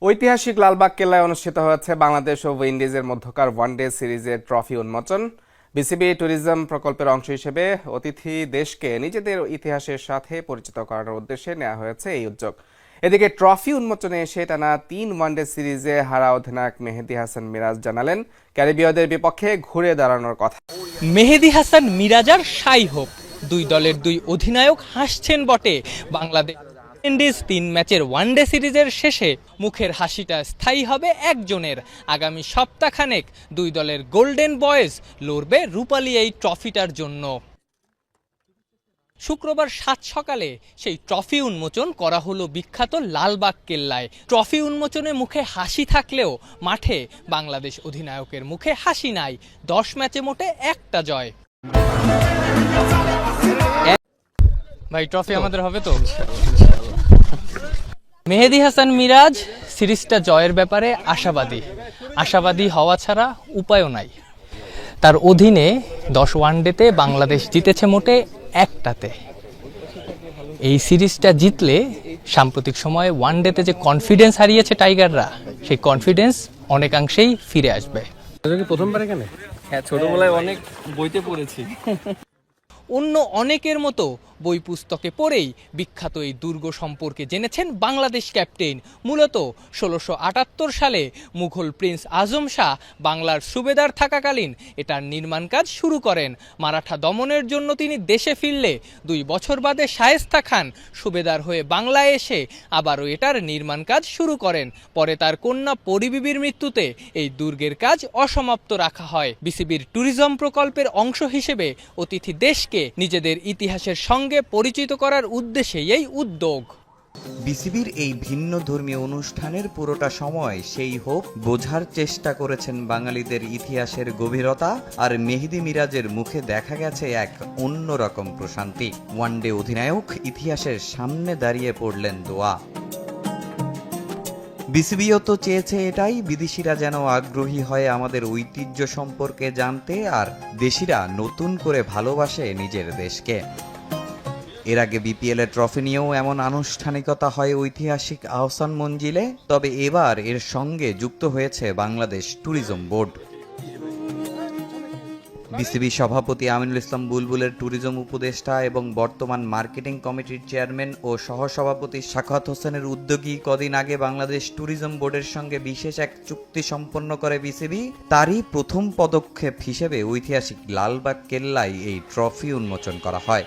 ঐতিহাসিক লালবাগ কেল্লায় অনুষ্ঠিত হয়েছে বাংলাদেশ ও উইন্ডিজের মধ্যকার ওয়ানডে সিরিজের ট্রফি উন্মোচন। বিসিবি ট্যুরিজম প্রকল্পের অংশ হিসেবে অতিথি দেশকে নিজেদের ইতিহাসের সাথে পরিচিত করার উদ্দেশ্যে নেওয়া হয়েছে এই উদ্যোগ। এদিকে ট্রফি উন্মোচনে এসে টানা ৩ ওয়ানডে সিরিজে হারা অধিনায়ক মেহেদী হাসান মিরাজ জানালেন ক্যারিবীয়দের বিপক্ষে ঘুরে দাঁড়ানোর কথা। মেহেদী হাসান মিরাজার সাই হোক, দুই দলের দুই অধিনায়ক হাসছেন বটে। বাংলাদেশ ইন্ডিজ ৩ ম্যাচের ওয়ানডে সিরিজের শেষে মুখের হাসিটা স্থায়ী হবে একজনের। আগামী সপ্তাহখানেক দুই দলের গোল্ডেন বয়েজ লড়বে রূপালী এই ট্রফিটার জন্য। শুক্রবার ৭ সকালে সেই ট্রফি উন্মোচন করা হলো বিখ্যাত লালবাগ কেল্লায়। ট্রফি উন্মোচনে মুখে হাসি থাকলেও মাঠে বাংলাদেশ অধিনায়কের মুখে হাসি নাই। ১০ ম্যাচে মোটে একটা জয়। ভাই ট্রফি আমাদের হবে তো? মেহেদী হাসান মিরাজ সিরিজটা জয়ের ব্যাপারে আশাবাদী হওয়া ছাড়া উপায়ও নাই। তার অধীনে ১০ ওয়ানডেতে বাংলাদেশ জিতেছে মোটে একটাতে। এই সিরিজটা জিতলে সাম্প্রতিক সময়ে ওয়ানডেতে যে কনফিডেন্স হারিয়েছে টাইগাররা, সেই কনফিডেন্স অনেকাংশেই ফিরে আসবে। প্রথমবার এখানে? হ্যাঁ, ছোটবেলায় অনেক বইতে পড়েছি। অন্য অনেকের মতো বই পুস্তকে পড়েই বিখ্যাত এই দুর্গ সম্পর্কে জেনেছেন বাংলাদেশ ক্যাপ্টেন। মূলত ১৬৭৮ সালে মুঘল প্রিন্স আজম শাহ বাংলার সুবেদার থাকাকালীন এটার নির্মাণ কাজ শুরু করেন। মারাঠা দমনের জন্য তিনি দেশে ফিরলে ২ বছর বাদে শায়েস্তা খান সুবেদার হয়ে বাংলায় এসে আবারও এটার নির্মাণ কাজ শুরু করেন। পরে তার কন্যা পরিবিবির মৃত্যুতে এই দুর্গের কাজ অসমাপ্ত রাখা হয়। বিসিবির ট্যুরিজম প্রকল্পের অংশ হিসেবে অতিথি দেশকে নিজেদের ইতিহাসের সঙ্গে পরিচিত করার উদ্দেশ্যেই এই উদ্যোগ। বিসিবির এই ভিন্ন ধর্মীয় অনুষ্ঠানের পুরোটা সময় সেই হোপ বোঝার চেষ্টা করেছেন বাঙালিদের ইতিহাসের গভীরতা। আর মেহেদী মিরাজের মুখে দেখা গেছে এক অন্যরকম প্রশান্তি। ওয়ানডে অধিনায়ক ইতিহাসের সামনে দাঁড়িয়ে পড়লেন দোয়া। বিসিবিও তো চেয়েছে এটাই, বিদেশিরা যেন আগ্রহী হয় আমাদের ঐতিহ্য সম্পর্কে জানতে, আর দেশিরা নতুন করে ভালোবাসে নিজের দেশকে। এর আগে বিপিএল এর ট্রফি নিয়েও এমন আনুষ্ঠানিকতা হয় ঐতিহাসিক আহসান মঞ্জিলে। তবে এবার এর সঙ্গে যুক্ত হয়েছে বাংলাদেশ ট্যুরিজম বোর্ড। বিসিবি সভাপতি আমিনুল ইসলাম বুলবুলের ট্যুরিজম উপদেষ্টা এবং বর্তমান মার্কেটিং কমিটির চেয়ারম্যান ও সহসভাপতি সাখাওয়াত হোসেনের উদ্যোগী কদিন আগে বাংলাদেশ ট্যুরিজম বোর্ডের সঙ্গে বিশেষ এক চুক্তি সম্পন্ন করে বিসিবি। তারই প্রথম পদক্ষেপ হিসেবে ঐতিহাসিক লালবাগ কেল্লায় এই ট্রফি উন্মোচন করা হয়।